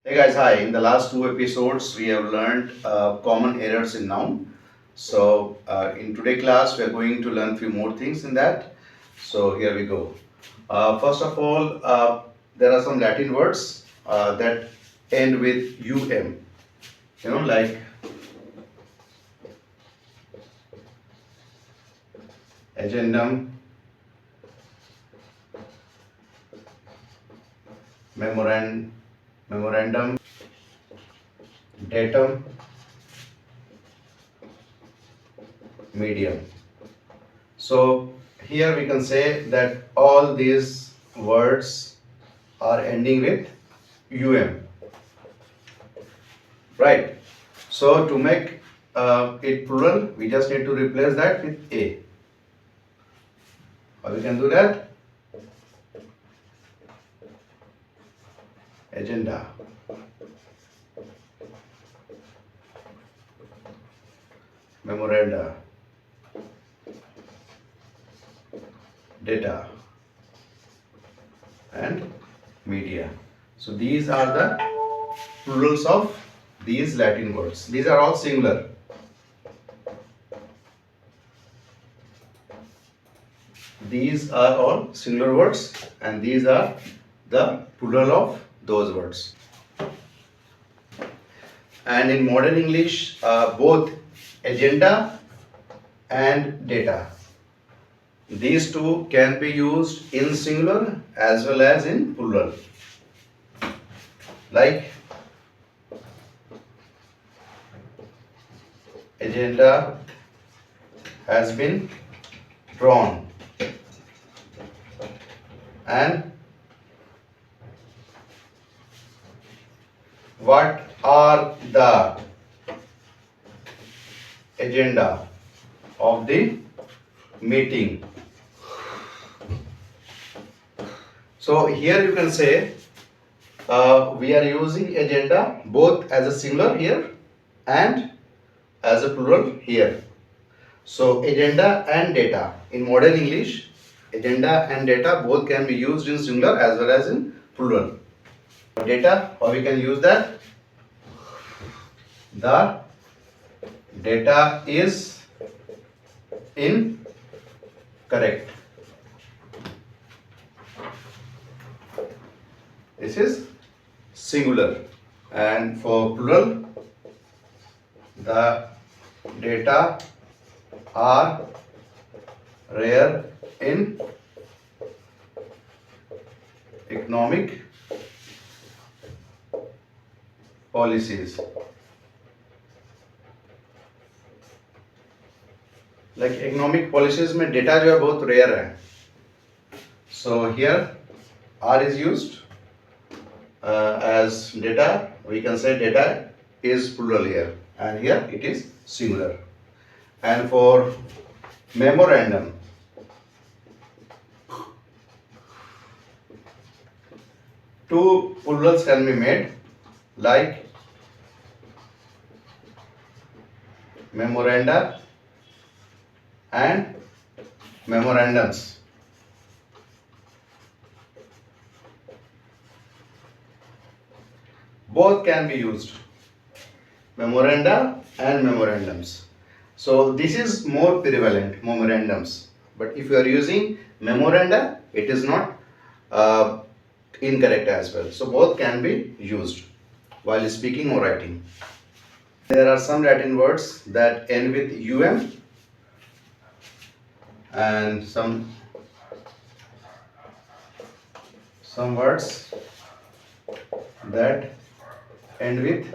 Hey guys, hi. In the last two episodes, we have learned common errors in noun. So in today class, we are going to learn few more things in that. So here we go. First of all, there are some Latin words that end with um. Like agendum, memorandum, datum, medium. So here we can say that all these words are ending with um, right? So to make it plural, we just need to replace that with a. How we can do that? Agenda, memoranda, data, and media. So these are the plurals of these Latin words. These are all singular. These are all singular words, and these are the plural of those words. And in modern English, both agenda and data, these two can be used in singular as well as in plural. Like agenda has been drawn, and what are the agenda of the meeting? So here you can say we are using agenda both as a singular here and as a plural here. So agenda and data in modern English, agenda and data both can be used in singular as well as in plural. Data, or we can use that. The data is incorrect. This is singular, and for plural, the data are rare in economic policies. Like economic policies में data जो है बहुत rare है. So here R is used as data. We can say data is plural here, and here it is singular. And for memorandum, two plurals can be made, like memoranda and memorandums. Both can be used, memoranda and memorandums. So this is more prevalent, memorandums. But if you are using memoranda, it is not incorrect as well. So both can be used while speaking or writing. There are some Latin words that end with and some words that end with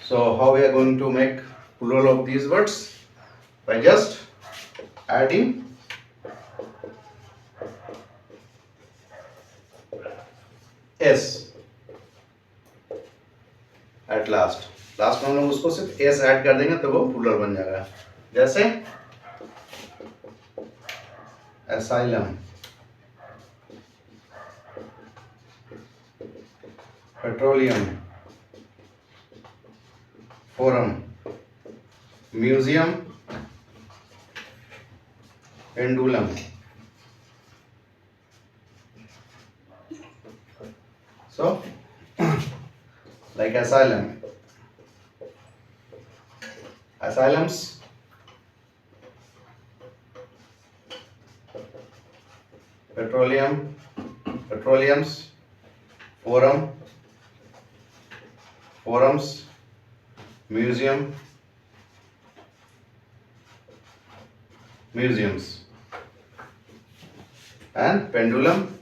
So how we are going to make plural of these words? By just adding s at last में हम लोग उसको सिर्फ s add कर देंगे तो वो plural बन जाएगा. जैसे asylum, petroleum, forum, museum, pendulum, So like asylum, asylums, petroleum, petroleums, forum, forums, museum, museums, and pendulum,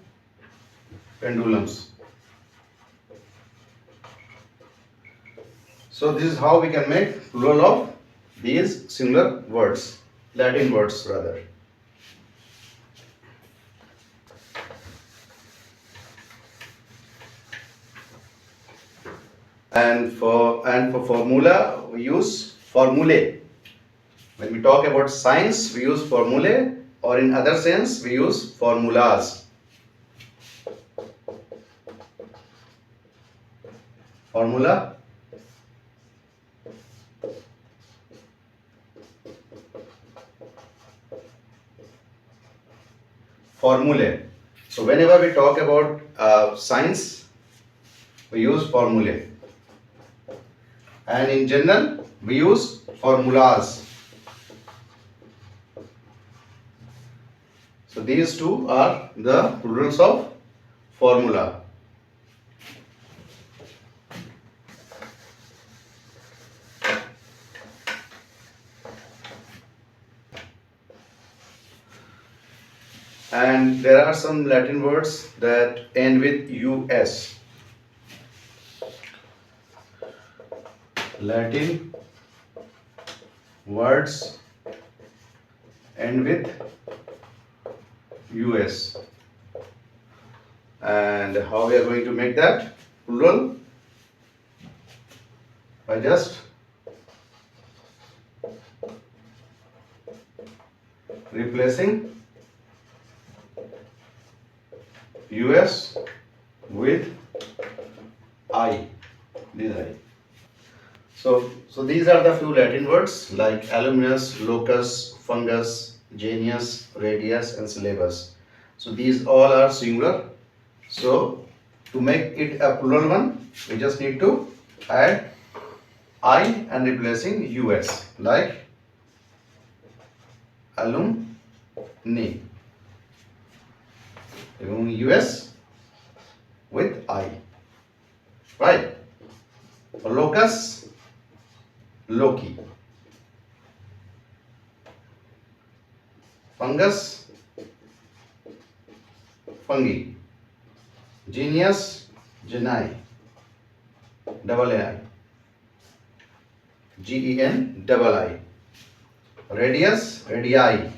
pendulums. So this is how we can make plural of these singular words, Latin words rather. And for formula we use formulae. When we talk about science we use formulae, or in other sense we use formulas. Formula, formulae. So whenever we talk about science we use formulae, and in general we use formulas. So these two are the plurals of formula. And there are some Latin words that end with us. Latin words end with us. And how we are going to make that plural? By just replacing us with I. This I. So these are the few Latin words like alumnus, locus, fungus, genius, radius, and syllabus. So these all are singular. So to make it a plural one, we just need to add I and replacing us, like alumni. Removing us with I. Right? For locus, Loki. Fungus, fungi. Genius, genii. Double AI. GEN double I. Radius, radii.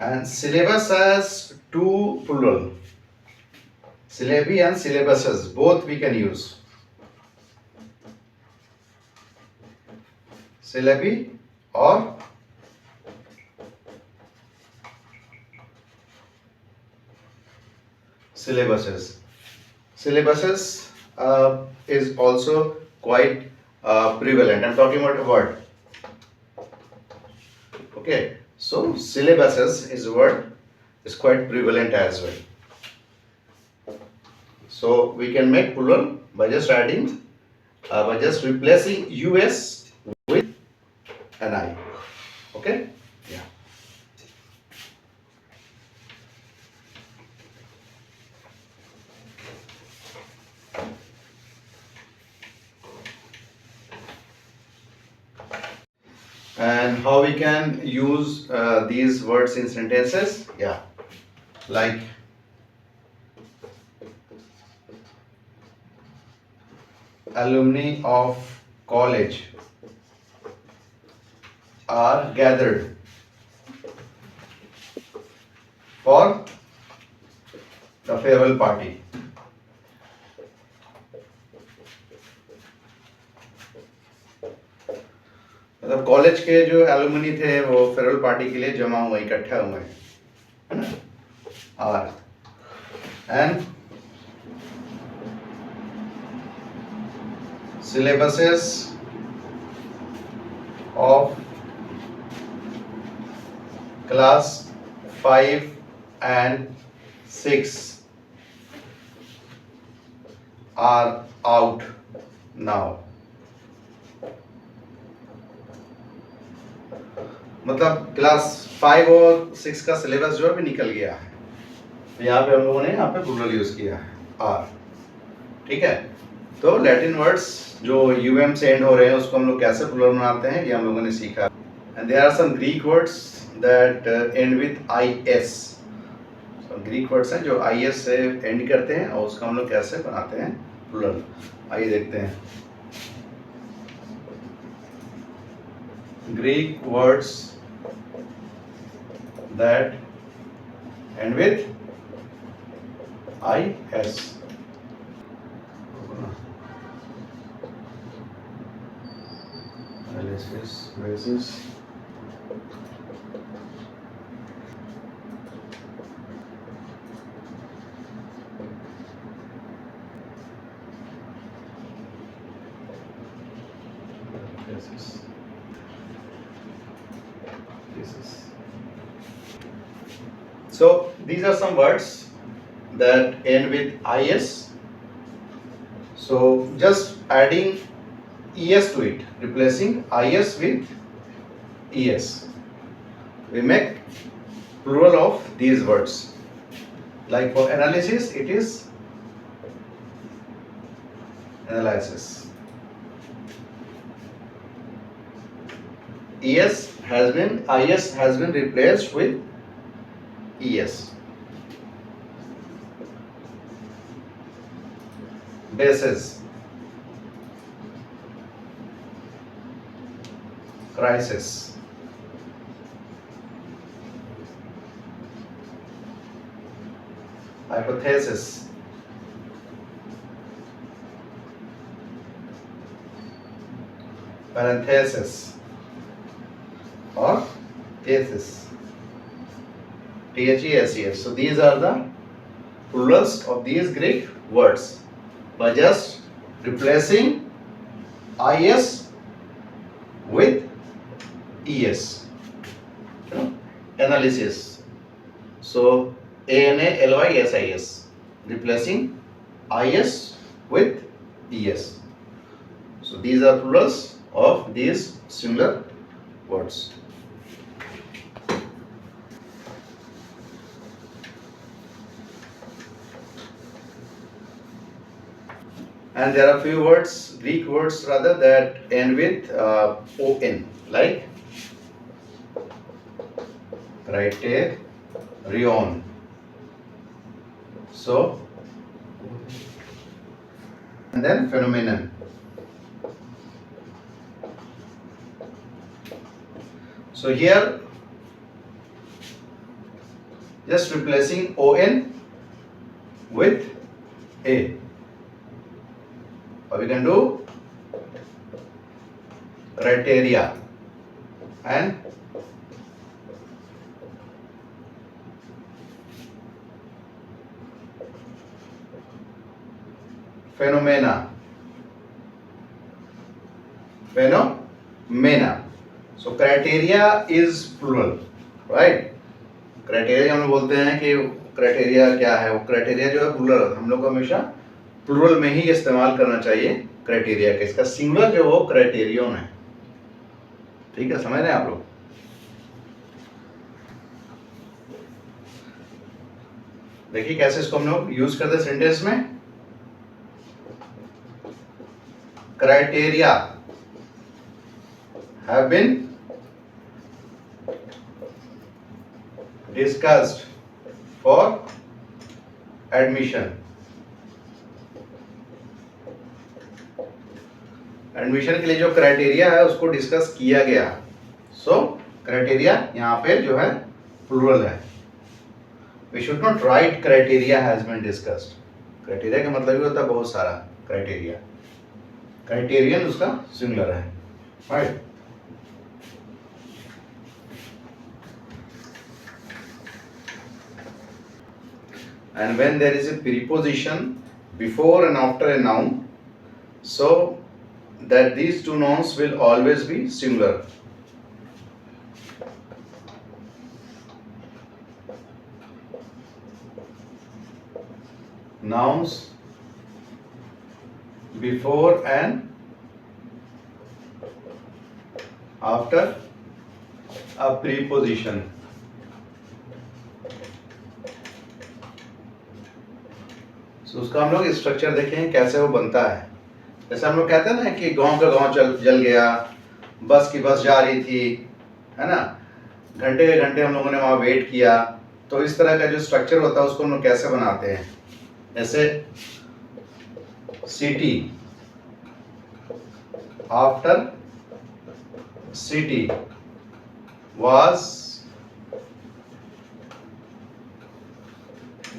And syllabus has two plural. Syllabi and syllabuses, both we can use. Syllabi or syllabuses. Syllabuses is also quite prevalent. I'm talking about a word. Okay, so syllabuses is a word is quite prevalent as well. So we can make plural by just adding, by just replacing us with an I. Okay, yeah. And how we can use these words in sentences? Yeah, like alumni of college are gathered for the farewell party. मतलब college के जो alumni थे वो farewell party के लिए जमा हुए, इकट्ठा हुए, है ना? और and syllabuses of class 5 and 6 are out now. मतलब क्लास 5 और 6 का सिलेबस जो है भी निकल गया है। तो यहाँ पे हम लोगों ने यहाँ पे प्लूरल यूज किया है आर। ठीक है, तो लैटिन वर्ड्स जो यूएम से एंड हो रहे हैं उसको हम लोग कैसे प्लूरल बनाते हैं ये हम लोगों ने सीखा। And there are some Greek words that end with I S. Greek words हैं जो आई एस से एंड करते हैं और उसका हम लोग कैसे बनाते हैं प्लूरल। आइए देखते हैं। Greek words that end with is. Analysis basis. So these are some words that end with is. So just adding es to it, replacing is with es, we make plural of these words. Like for analysis, it is analysis. is has been replaced with es. Basis, crisis, hypothesis, parenthesis or thesis. THESES. So these are the plurals of these Greek words by just replacing is with es. Analysis. So ANALYSIS, replacing is with es. So these are plurals of these singular words. And there are few words, Greek words rather, that end with on, like criterion. So, and then phenomenon. So here, just replacing on with a. Or we can do criteria and phenomena. So criteria is plural, right? Criteria हम लोग बोलते हैं कि criteria क्या है, वो criteria जो है plural, हम लोग को हमेशा प्लूरल में ही इस्तेमाल करना चाहिए क्राइटेरिया का। इसका सिंगुलर जो वो क्राइटेरियन है। ठीक है, समझ रहे हैं आप लोग? देखिए कैसे इसको हम लोग यूज करते हैं सेंटेंस में। Criteria have been discussed for admission. Admission के लिए जो क्राइटेरिया है उसको डिस्कस किया गया। सो क्राइटेरिया यहाँ पे जो है प्लूरल है। We should not write criteria has been discussed. Criteria का मतलब ये होता है बहुत सारा क्राइटेरिया। क्राइटेरियन उसका सिंगुलर है, right? And when there is a preposition before and after a noun, so that these two nouns will always be singular. nouns before and after a preposition. So उसका हम लोग structure देखें कैसे वो बनता है। जैसे हम लोग कहते हैं ना कि गांव का गांव जल गया, बस की बस जा रही थी, है ना, घंटे के घंटे हम लोगों ने वहाँ वेट किया। तो इस तरह का जो स्ट्रक्चर होता है उसको हम लोग कैसे बनाते हैं, जैसे city, after city was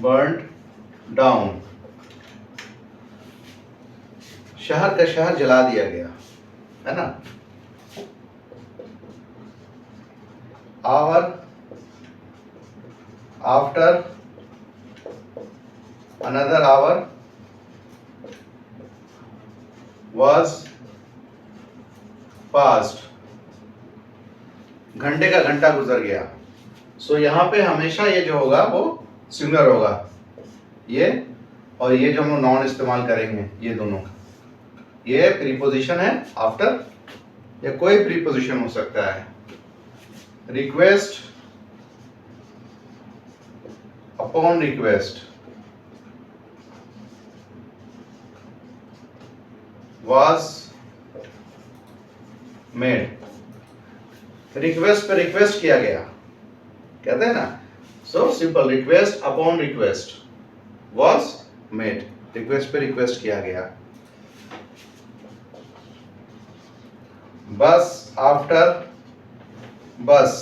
burned down, शहर का शहर जला दिया गया, है ना। hour after another hour was passed, घंटे का घंटा गुजर गया। सो यहाँ पे हमेशा ये जो होगा वो सिंगुलर होगा, ये और ये जो हम नॉन इस्तेमाल करेंगे, ये दोनों, ये प्रीपोजिशन है आफ्टर, या कोई प्रीपोजिशन हो सकता है। Request, upon request, was made, request पे रिक्वेस्ट किया गया, कहते हैं ना। So simple, request upon request was made, request पे रिक्वेस्ट किया गया। बस आफ्टर बस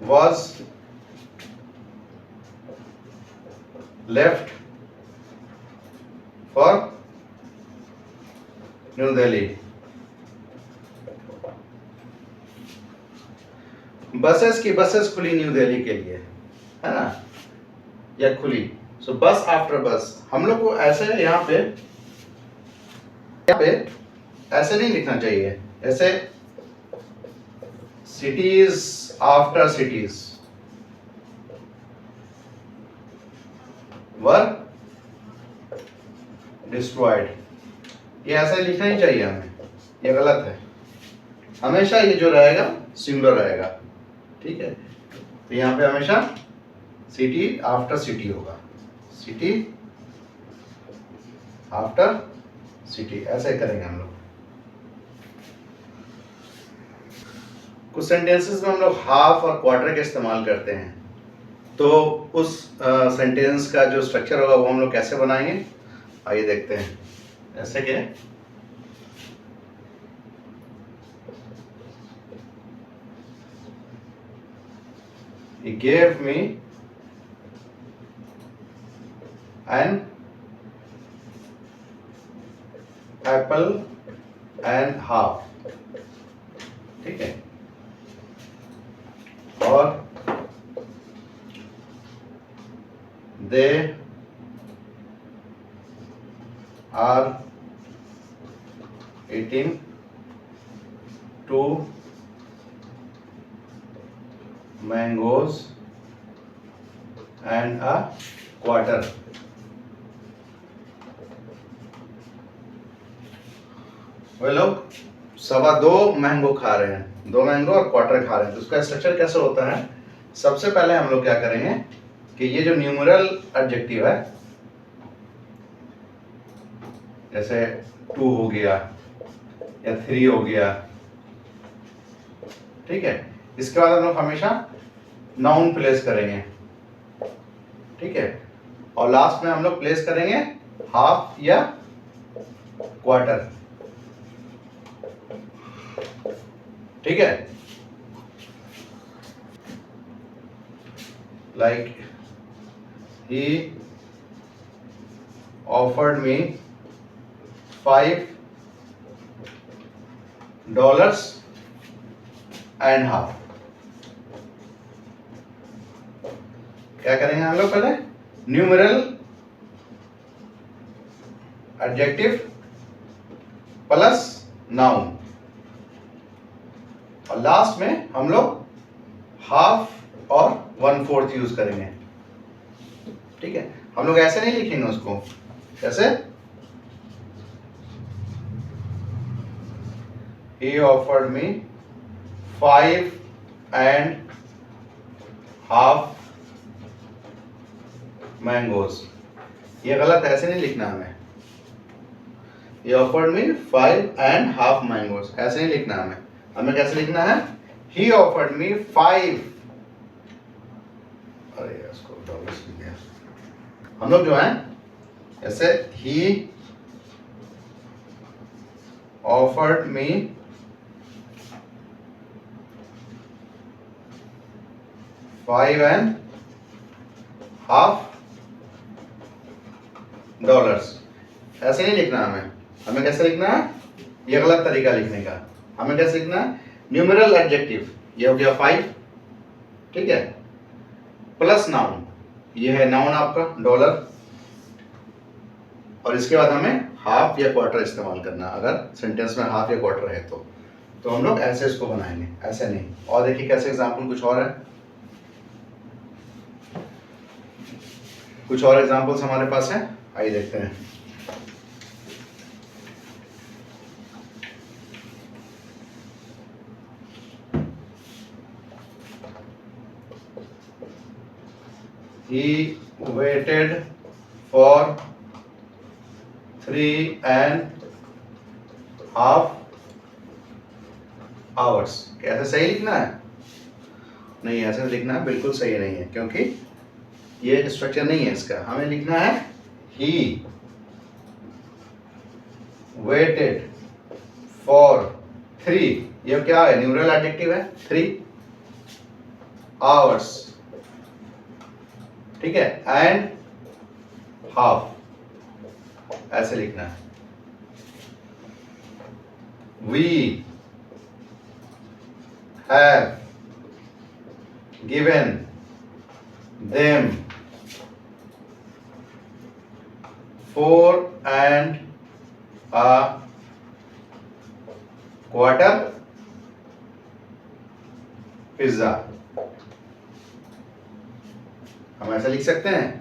was left for new Delhi, buses खुली न्यू दिल्ली के लिए, है ना, या खुली। सो बस आफ्टर बस, हम लोग को ऐसे यहाँ पे ऐसे नहीं लिखना चाहिए, ऐसे cities after cities were destroyed, ये ऐसा ही लिखना ही चाहिए हमें, ये गलत है। हमेशा ये जो रहेगा सिंगुलर रहेगा, ठीक है। तो यहाँ पे हमेशा सिटी आफ्टर सिटी होगा, सिटी आफ्टर सिटी, ऐसे करेंगे हम लोग। कुछ सेंटेंसेस में हम लोग हाफ और क्वार्टर का इस्तेमाल करते हैं, तो उस सेंटेंस का जो स्ट्रक्चर होगा वो हम लोग कैसे बनाएंगे, आइए देखते हैं। ऐसे के He gave me an apple and half, ठीक है। और they are eating 2 mangoes and a quarter, वे लोग 2.25 मैंगो खा रहे हैं, 2 मैंगो और क्वार्टर खा रहे हैं। तो उसका स्ट्रक्चर कैसे होता है, सबसे पहले हम लोग क्या करेंगे कि ये जो न्यूमरल एडजेक्टिव है, जैसे 2 हो गया या 3 हो गया, ठीक है। इसके बाद हम लोग हमेशा नाउन प्लेस करेंगे, ठीक है, और लास्ट में हम लोग प्लेस करेंगे हाफ या क्वार्टर, ठीक है। लाइक he offered me $5.5 क्या करेंगे हम लोग, पहले न्यूमेरल एडजेक्टिव प्लस नाउन, और लास्ट में हम लोग हाफ और 1/4 यूज करेंगे। ठीक है, हम लोग ऐसे नहीं लिखेंगे उसको, कैसे? He offered me 5.5 mangoes. ये गलत, ऐसे नहीं लिखना हमें। He offered me 5.5 मैंगोज, ऐसे नहीं लिखना हमें। हमें कैसे लिखना है? He offered me 5। अरे इसको डॉलर्स लिख दिया। हम लोग जो है ऐसे, he offered me 5.5 डॉलर्स, ऐसे नहीं लिखना हमें। हमें कैसे लिखना है? ये गलत तरीका लिखने का। हमें कैसे लिखना है? न्यूमेरल एडजेक्टिव, ये हो गया 5, ठीक है, प्लस नाउन, ये है नाउन आपका डॉलर, और इसके बाद हमें हाफ या क्वार्टर इस्तेमाल करना, अगर सेंटेंस में हाफ या क्वार्टर है तो हम लोग ऐसे इसको बनाएंगे, ऐसे नहीं। और देखिए कैसे एग्जाम्पल कुछ और है, कुछ और एग्जाम्पल्स हमारे पास हैं, आइए देखते हैं। He waited for 3.5 hours। कैसे सही लिखना है? नहीं, ऐसे लिखना है बिल्कुल सही नहीं है, क्योंकि ये स्ट्रक्चर नहीं है इसका। हमें लिखना है he waited for 3, ये क्या है? न्यूमेरल एडजेक्टिव है, 3 hours, ठीक है, एंड हाफ, ऐसे लिखना है। We have given them 4.25 pizza. हम ऐसा लिख सकते हैं?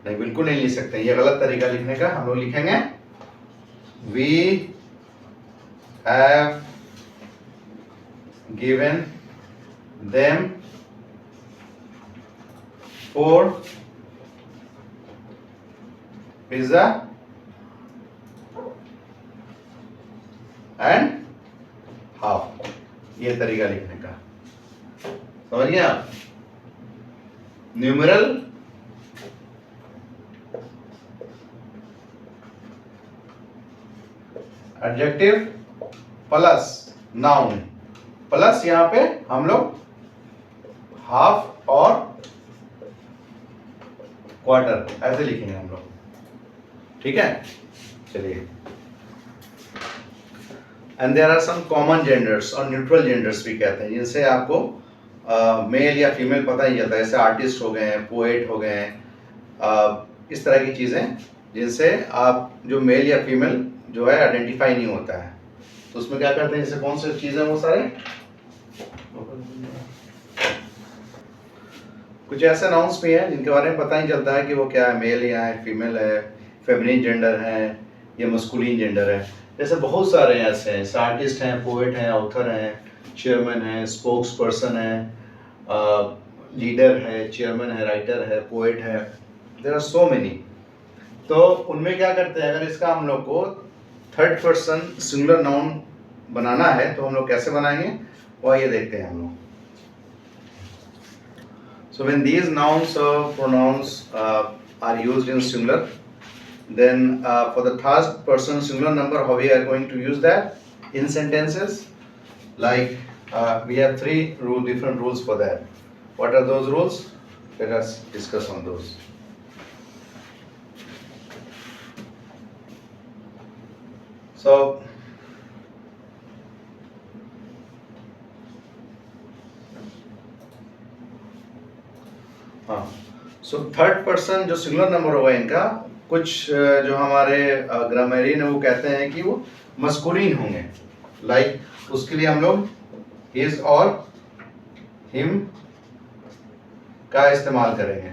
नहीं, बिल्कुल नहीं लिख सकते, ये गलत तरीका लिखने का। हम लोग लिखेंगे We have given them 4 pizza and half, ये तरीका लिखने का। समझिए आप? Numeral adjective plus noun, plus यहां पे हम लोग हाफ और क्वार्टर ऐसे लिखेंगे हम लोग, ठीक है। चलिए, and there are some common genders और न्यूट्रल जेंडर्स भी कहते हैं, जिनसे आपको मेल या फीमेल पता ही चलता है। जैसे आर्टिस्ट हो गए हैं, पोएट हो गए हैं, इस तरह की चीज़ें जिनसे आप जो मेल या फीमेल जो है आइडेंटिफाई नहीं होता है, तो उसमें क्या करते हैं, जैसे कौन सी चीज़ें वो सारे कुछ ऐसे नाउन्स भी हैं जिनके बारे में पता ही चलता है कि वो क्या है, मेल या है, फीमेल है, फेमिनिन जेंडर है या मस्कुलिन जेंडर है। जैसे बहुत सारे ऐसे हैं, आर्टिस्ट हैं, पोएट हैं, ऑथर हैं, चेयरमैन है, स्पोक्स पर्सन है, लीडर है, चेयरमैन है, राइटर है, पोएट है, देयर आर सो मेनी। तो उनमें क्या करते हैं, अगर इसका हम लोग को थर्ड पर्सन सिंगुलर नाउन बनाना है तो हम लोग कैसे बनाएंगे, वो ये देखते हैं हम लोग। So when these nouns or pronouns are used in singular, then for the third person singular number, how we are going to use that in sentences? Like we have three different rules for that. What are those rules? Let us discuss on those. So हाँ, so third person जो singular number होगा इनका, कुछ जो हमारे ग्रामरियन है वो कहते हैं कि वो मस्कुलिन होंगे। लाइक उसके लिए हम लोग हिज और हिम का इस्तेमाल करेंगे।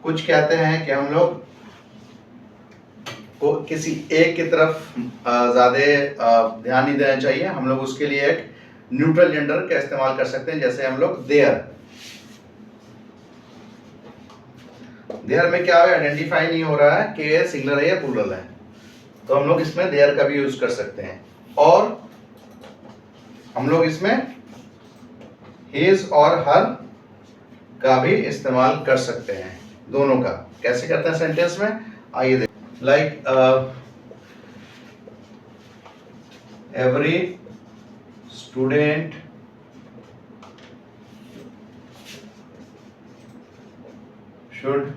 कुछ कहते हैं कि हम लोग को किसी एक की तरफ ज़्यादा ध्यान नहीं देना चाहिए, हम लोग उसके लिए एक न्यूट्रल जेंडर का इस्तेमाल कर सकते हैं। जैसे हम लोग देयर में क्या है, आइडेंटिफाई नहीं हो रहा है कि ये सिंगुलर है या प्लूरल है, तो हम लोग इसमें देयर का भी यूज कर सकते हैं। और हम लोग इसमें हिज और हर का भी इस्तेमाल कर सकते हैं, दोनों का। कैसे करते हैं सेंटेंस में, आइए देखें। Like every student should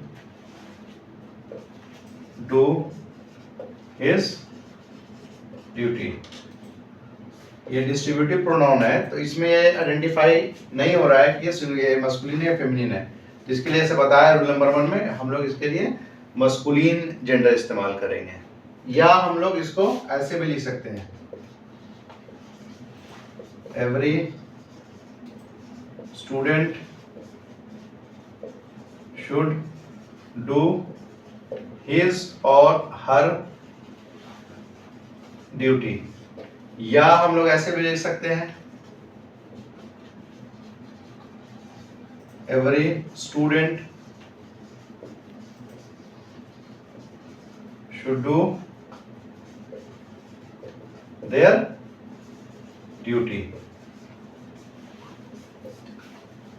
do his duty. ये डिस्ट्रीब्यूटिव प्रोनाउन है, तो इसमें ये आइडेंटिफाई नहीं हो रहा है कि ये मस्कुलिन या फेमिनिन है, जिसके लिए ऐसे बताया रूल नंबर 1 में हम लोग इसके लिए मस्कुलिन जेंडर इस्तेमाल करेंगे। या हम लोग इसको ऐसे भी लिख सकते हैं, every student should do his और हर ड्यूटी। या हम लोग ऐसे भी लिख सकते हैं, every student should do their duty.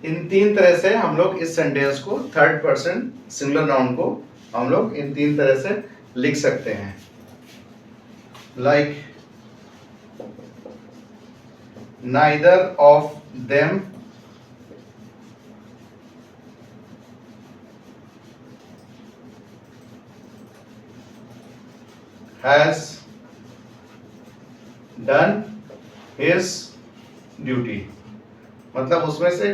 इन 3 तरह से हम लोग इस सेंटेंस को, थर्ड पर्सन सिंगुलर नाउन को हम लोग इन 3 तरह से लिख सकते हैं। Like neither of them has done his duty। मतलब उसमें से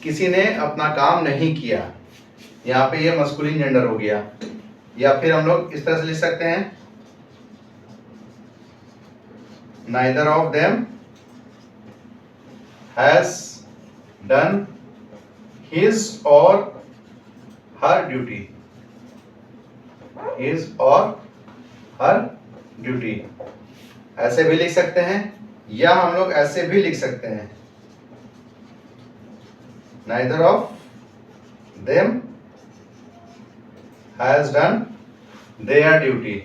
किसी ने अपना काम नहीं किया, यहाँ पे ये मस्कुलिन जेंडर हो गया। या फिर हम लोग इस तरह से लिख सकते हैं, neither of them has done his or her duty, his or her duty। ऐसे भी लिख सकते हैं, या हम लोग ऐसे भी लिख सकते हैं, neither of them has done their duty।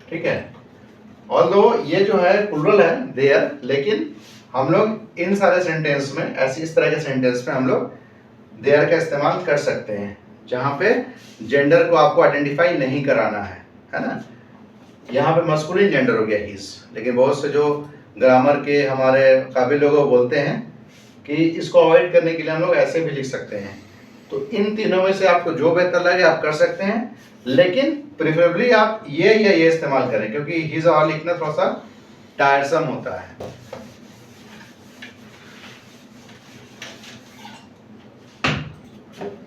ठीक है। ऑल्दो ये जो है प्लूरल है देयर, लेकिन हम लोग इन सारे सेंटेंस में, ऐसी इस तरह के सेंटेंस में हम लोग देयर का इस्तेमाल कर सकते हैं, जहां पे जेंडर को आपको आइडेंटिफाई नहीं कराना है ना। यहाँ पे मस्कुलिन जेंडर हो गया हिज, लेकिन बहुत से जो ग्रामर के हमारे काबिल लोग बोलते हैं कि इसको अवॉइड करने के लिए हम लोग ऐसे भी लिख सकते हैं। तो इन तीनों में से आपको जो बेहतर लगे आप कर सकते हैं, लेकिन प्रेफरेबली आप ये या ये इस्तेमाल करें, क्योंकि हिज और लिखना थोड़ा सा टायरसम होता है।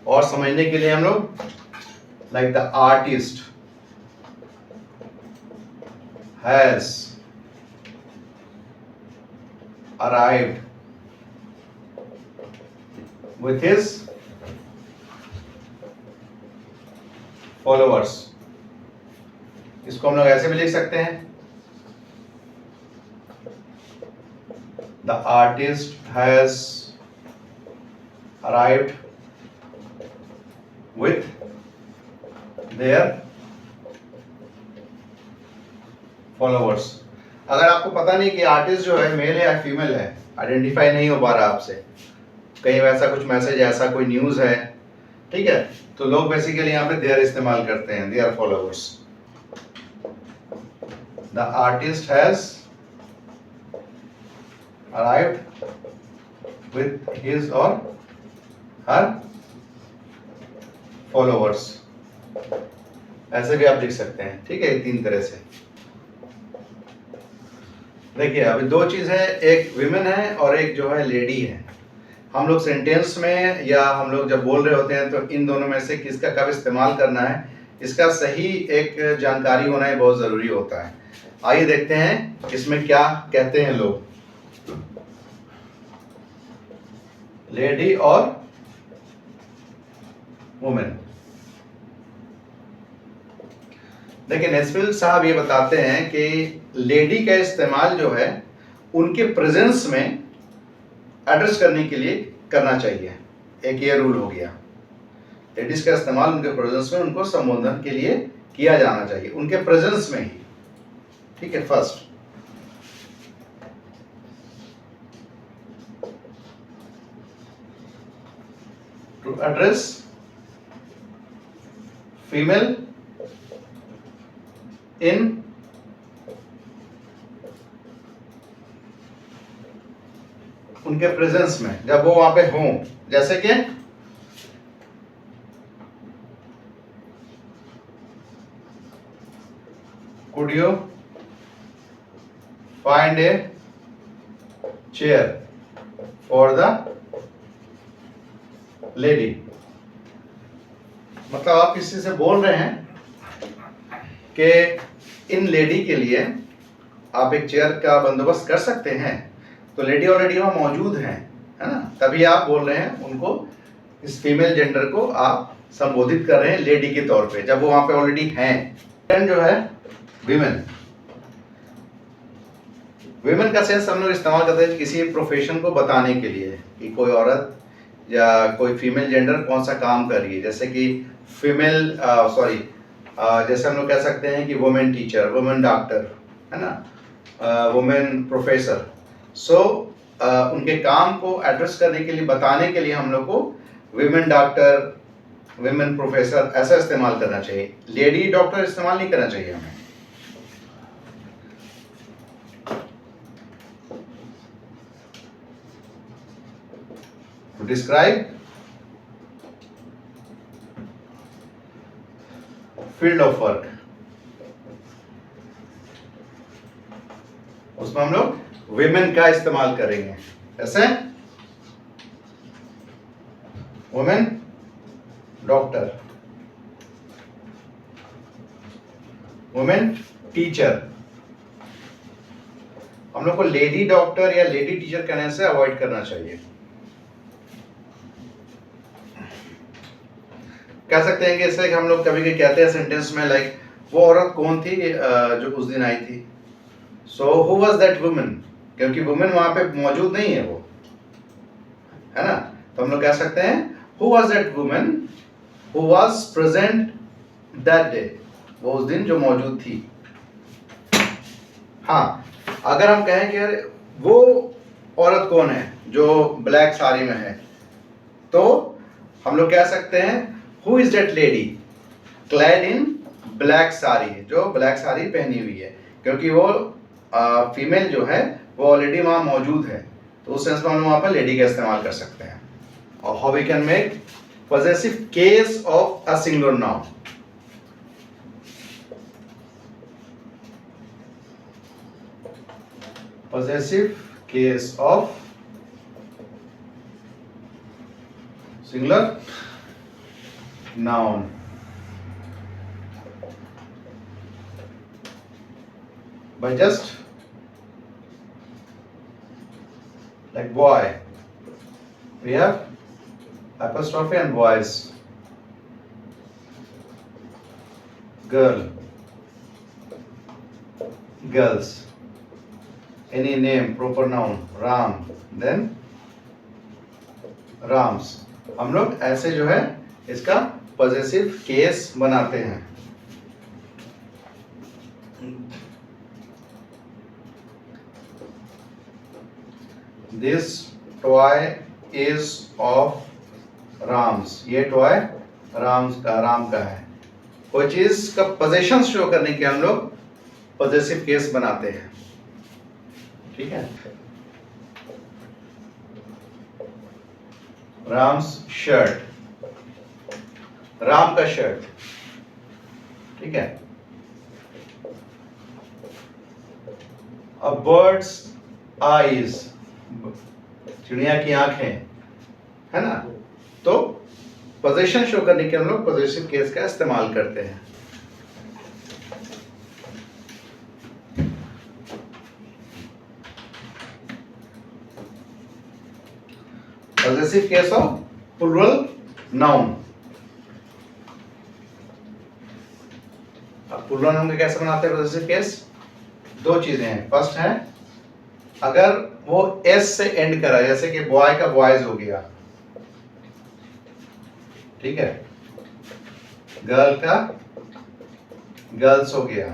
और समझने के लिए हम लोग like the artist has arrived with his followers। इसको हम लोग ऐसे भी लिख सकते हैं, the artist has arrived with their followers। अगर आपको पता नहीं कि आर्टिस्ट जो है मेल है या फीमेल है, आइडेंटिफाई नहीं हो पा रहा आपसे, कहीं वैसा कुछ मैसेज, ऐसा कोई न्यूज है, ठीक है, तो लोग बेसिकली यहाँ पे देयर इस्तेमाल करते हैं, their followers. The artist has arrived with his और हर फॉलोअर्स। ऐसे भी आप लिख सकते हैं, ठीक है, 3 तरह से। देखिए अभी 2 चीज है, एक विमेन है और एक जो है लेडी है। हम लोग सेंटेंस में या हम लोग जब बोल रहे होते हैं तो इन दोनों में से किसका कब इस्तेमाल करना है, इसका सही एक जानकारी होना ही बहुत ज़रूरी होता है। आइए देखते हैं इसमें क्या कहते हैं लोग। लेडी और वुमेन। देखिए नेस्फिल साहब ये बताते हैं कि लेडी का इस्तेमाल जो है उनके प्रेजेंस में एड्रेस करने के लिए करना चाहिए। एक ये रूल हो गया, लेडीज का इस्तेमाल उनके प्रेजेंस में उनको संबोधन के लिए किया जाना चाहिए, उनके प्रेजेंस में ही। ठीक है, first to address female in उनके प्रेजेंस में, जब वो वहां पे हों, जैसे कि could you find a chair for the lady. मतलब आप किसी से बोल रहे हैं कि इन लेडी के लिए आप एक चेयर का बंदोबस्त कर सकते हैं, तो लेडी ऑलरेडी वहां मौजूद हैं, है ना, तभी आप बोल रहे हैं उनको, इस फीमेल जेंडर को आप संबोधित कर रहे हैं लेडी के तौर पे, जब वो वहां पे ऑलरेडी हैं। जो है विमेन, विमेन का सेंस हम लोग इस्तेमाल करते हैं किसी प्रोफेशन को बताने के लिए कि कोई औरत या कोई फीमेल जेंडर कौन सा काम कर रही है, जैसे कि फीमेल जैसे हम लोग कह सकते हैं कि वुमेन टीचर, वुमेन डॉक्टर, है ना, वुमेन प्रोफेसर। सो उनके काम को एड्रेस करने के लिए, बताने के लिए हम लोग को विमेन डॉक्टर, विमेन प्रोफेसर ऐसा इस्तेमाल करना चाहिए। लेडी डॉक्टर इस्तेमाल नहीं करना चाहिए हमें। To describe field of work, उसमें हम लोग विमेन का इस्तेमाल करेंगे। ऐसे वुमेन डॉक्टर, वुमेन टीचर। हम लोग को लेडी डॉक्टर या लेडी टीचर कहने से अवॉइड करना चाहिए। कह सकते हैं कि इससे हम लोग कभी कभी कहते हैं सेंटेंस में, लाइक वो औरत कौन थी जो उस दिन आई थी, so who was that woman, क्योंकि वुमेन वहां पे मौजूद नहीं है, वो, है ना, तो हम लोग कह सकते हैं who was that woman who was present that day, वो उस दिन जो मौजूद थी। हाँ, अगर हम कहें कि यार वो औरत कौन है जो ब्लैक साड़ी में है, तो हम लोग कह सकते हैं who is that lady clad in black sari, जो ब्लैक साड़ी पहनी हुई है, क्योंकि वो फीमेल जो है वो ऑलरेडी वहां मौजूद है, तो उस सेंस में हम वहां पर लेडी का इस्तेमाल कर सकते हैं। और how we can make possessive case of a singular noun, possessive case of singular noun, by just like boy, we have apostrophe and boys, girl, girls, any name, proper noun, Ram, then Rams। हम लोग ऐसे जो है इसका possessive case बनाते हैं। This toy is of Rams, ये toy Ram का है। कोई चीज का पोजेशन शो करने के हम लोग पॉजेसिव केस बनाते हैं। ठीक है, राम्स शर्ट, राम का शर्ट। ठीक है, अ बर्ड्स आईज, चिड़िया की आंखें, है ना, तो पोजीशन शो करने के हम लोग पोजेसिव केस का इस्तेमाल करते हैं। possessive case of plural noun. अब plural noun का कैसे बनाते हैं possessive case? दो चीजें हैं. फर्स्ट है अगर वो s से एंड करा, जैसे कि बॉय का बॉयज हो गया, ठीक है, गर्ल का गर्ल्स हो गया,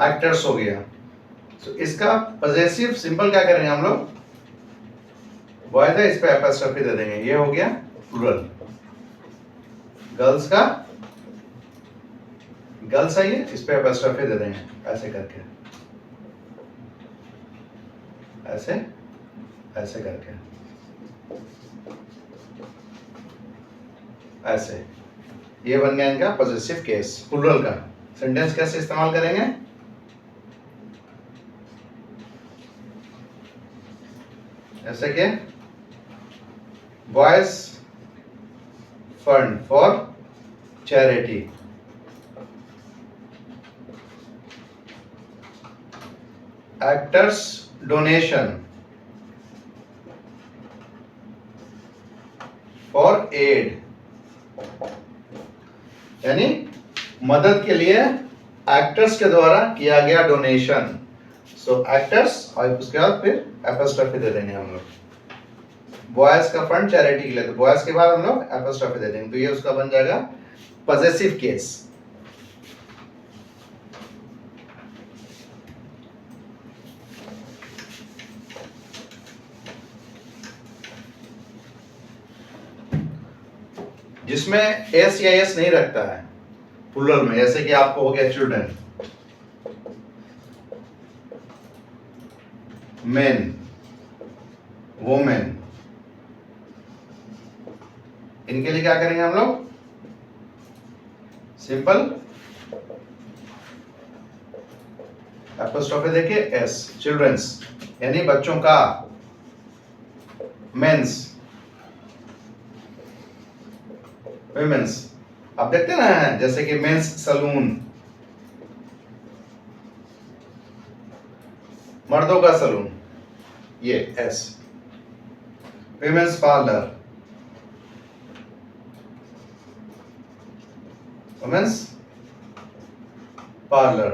एक्टर्स हो गया. तो इसका पॉजेसिव सिंपल क्या करेंगे हम लोग, बॉयज है, इस पे एपोस्ट्रोफी दे देंगे, ये हो गया प्लूरल. गर्ल्स का गर्ल्स है, ये इस पे एपोस्ट्रोफी दे देंगे, ऐसे करके, ऐसे ऐसे करके, ऐसे. ये बन गया इनका पॉजेसिव केस प्लूरल का. सेंटेंस कैसे इस्तेमाल करेंगे, ऐसे के boys fund for charity, actors donation for aid, यानी मदद के लिए एक्टर्स के द्वारा किया गया डोनेशन. सो एक्टर्स, और उसके बाद फिर एपोस्ट्रोफी दे देंगे हम लोग. बॉयज का फंड चैरिटी के लिए, तो बॉयज के बाद हम लोग एपोस्ट्रोफी दे देंगे, तो ये उसका बन जाएगा पॉजेसिव केस. जिसमें एस या एस नहीं रखता है प्लूरल में, जैसे कि आपको हो गया चिल्ड्रन, मेन, वोमेन, इनके लिए क्या करेंगे हम लोग, सिंपल एपोस्ट्रोफी देके एस, चिल्ड्रंस यानी बच्चों का, मेंस, विमेंस. आप देखते हैं ना, जैसे कि मेंस सलून, मर्दों का सलून, ये S. Women's parlour, women's parlour.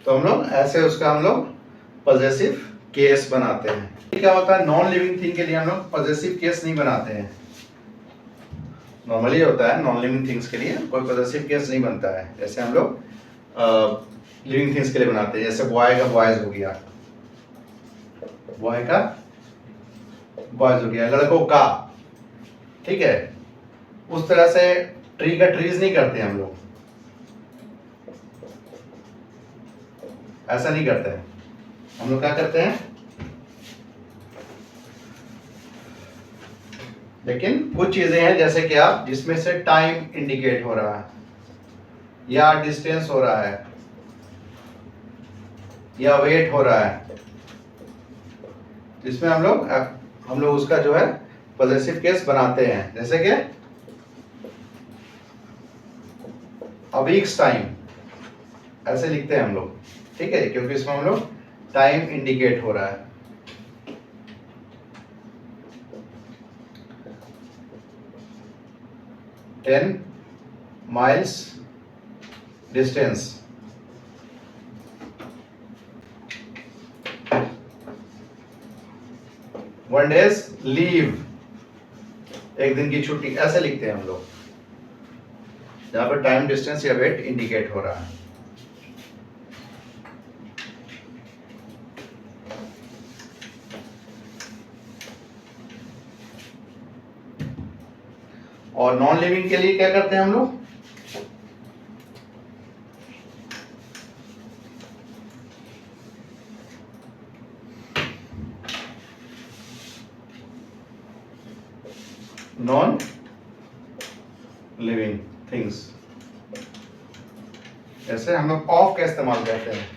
तो हम लोग ऐसे उसका हम लोग पॉजेसिव केस बनाते हैं. क्या होता है, नॉन लिविंग थिंग के लिए हम लोग पॉजेसिव केस नहीं बनाते हैं. नॉर्मली होता है नॉन लिविंग थिंग्स के लिए कोई पॉजेसिव केस नहीं बनता है, जैसे हम लोग लिविंग थिंग्स के लिए बनाते हैं. जैसे बॉय का बॉयज हो गया, बॉय का बॉयज हो गया, लड़कों का, ठीक है. उस तरह से ट्री का ट्रीज नहीं करते हम लोग, ऐसा नहीं करते हैं. हम लोग क्या करते हैं, लेकिन कुछ चीजें हैं जैसे कि आप जिसमें से टाइम इंडिकेट हो रहा है, या डिस्टेंस हो रहा है, या वेट हो रहा है, जिसमें हम लोग उसका जो है पॉजेसिव केस बनाते हैं. जैसे कि अ वीक्स टाइम, ऐसे लिखते हैं हम लोग, ठीक है, क्योंकि इसमें हम लोग टाइम इंडिकेट हो रहा है. 10 miles distance. One day's leave, एक दिन की छुट्टी, ऐसे लिखते हैं हम लोग, जहां पर टाइम, डिस्टेंस या वेट इंडिकेट हो रहा है. और नॉन लिविंग के लिए क्या करते हैं हम लोग, नॉन लिविंग थिंग्स, जैसे हम लोग ऑफ का इस्तेमाल करते हैं,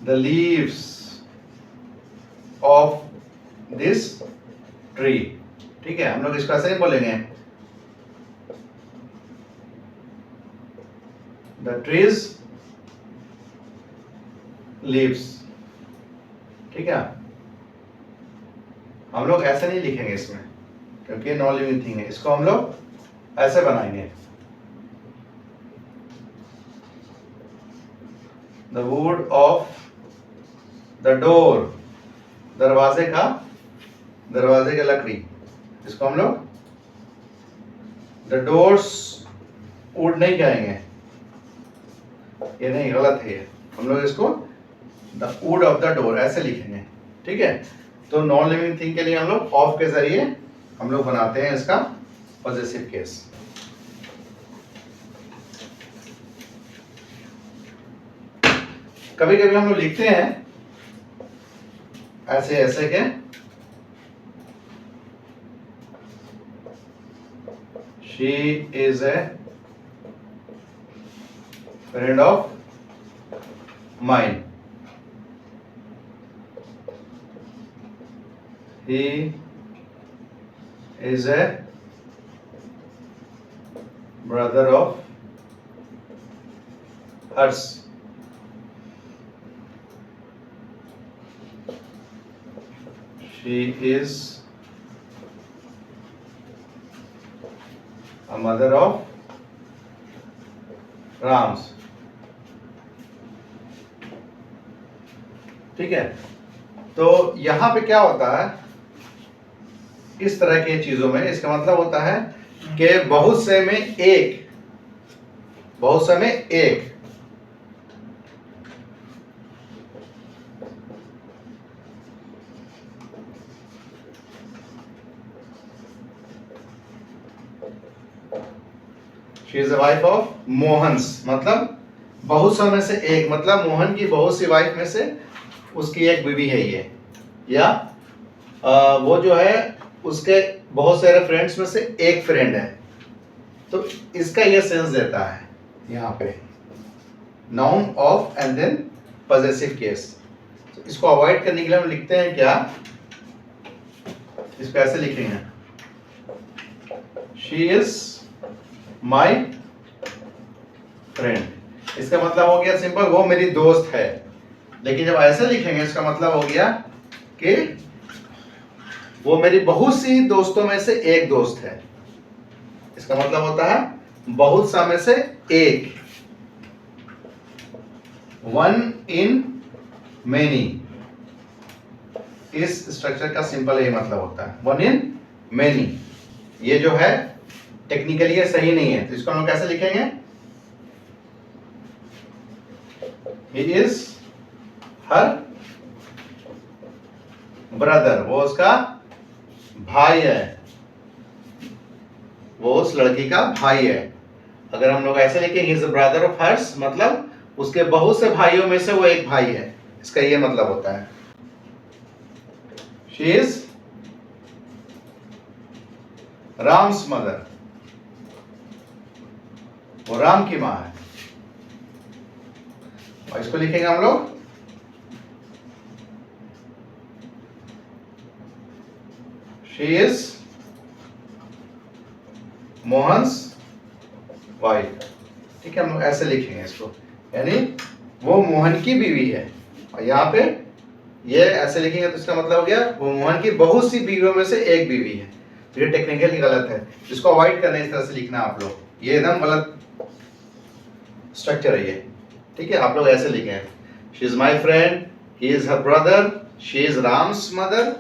the leaves of this tree, ठीक है. हम लोग इसको ऐसे ही बोलेंगे, द ट्रीज लीव्स। ठीक है, हम लोग ऐसे नहीं लिखेंगे इसमें क्योंकि ये नॉन लिविंग थिंग है। इसको हम लोग ऐसे बनाएंगे, the wood of the door, दरवाजे का लकड़ी। इसको हम लोग द डोर्स वुड नहीं कहेंगे, ये नहीं, गलत है ये। हम लोग इसको the wood of the door ऐसे लिखेंगे। ठीक है, तो नॉन लिविंग थिंग के लिए हम लोग ऑफ के जरिए हम लोग बनाते हैं इसका पॉजेसिव केस। कभी कभी हम लोग लिखते हैं ऐसे ऐसे के, she is a friend of mine, he is a brother of hers, she is a mother of Rams। ठीक है, तो यहां पे क्या होता है इस तरह की चीजों में, इसका मतलब होता है कि बहुत से में एक, बहुत से में एक। She is the wife of Mohan's, मतलब बहुत से में से एक, मतलब मोहन की बहुत सी वाइफ में से उसकी एक बीवी है ये, या वो जो है उसके बहुत सारे फ्रेंड्स में से एक फ्रेंड है। तो इसका ये सेंस देता है यहाँ पे noun of and then possessive case. तो इसको अवॉइड करने के लिए हम लिखते हैं क्या, इसको ऐसे लिखेंगे, शी इज माई फ्रेंड। इसका मतलब हो गया सिंपल, वो मेरी दोस्त है। लेकिन जब ऐसे लिखेंगे इसका मतलब हो गया कि वो मेरी बहुत सी दोस्तों में से एक दोस्त है। इसका मतलब होता है बहुत सा में से एक, वन इन मेनी। इस स्ट्रक्चर का सिंपल यही मतलब होता है, वन इन मेनी। ये जो है टेक्निकली ये सही नहीं है, तो इसको हम कैसे लिखेंगे, ही इज हर ब्रदर, वो उसका भाई है, वो उस लड़की का भाई है। अगर हम लोग ऐसे लिखें, he is the brother of hers, मतलब उसके बहुत से भाइयों में से वो एक भाई है, इसका ये मतलब होता है। शी इज राम्स मदर, वो राम की मां है। और इसको लिखेंगे हम लोग शी इज मोहन्स वाइफ। ठीक है, हम लोग ऐसे लिखेंगे इसको, यानी वो मोहन की बीवी है। और यहाँ पे ये ऐसे लिखेंगे तो इसका मतलब हो गया वो मोहन की बहुत सी बीवियों में से एक बीवी है। तो ये टेक्निकली गलत है, इसको अवॉइड करना, इस तरह से लिखना आप लोग, ये एकदम गलत स्ट्रक्चर है ये। ठीक है, आप लोग ऐसे लिखें, she is my friend, he is her brother, she is Ram's mother,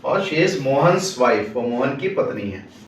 और शी इज मोहन्स वाइफ, वो मोहन की पत्नी है।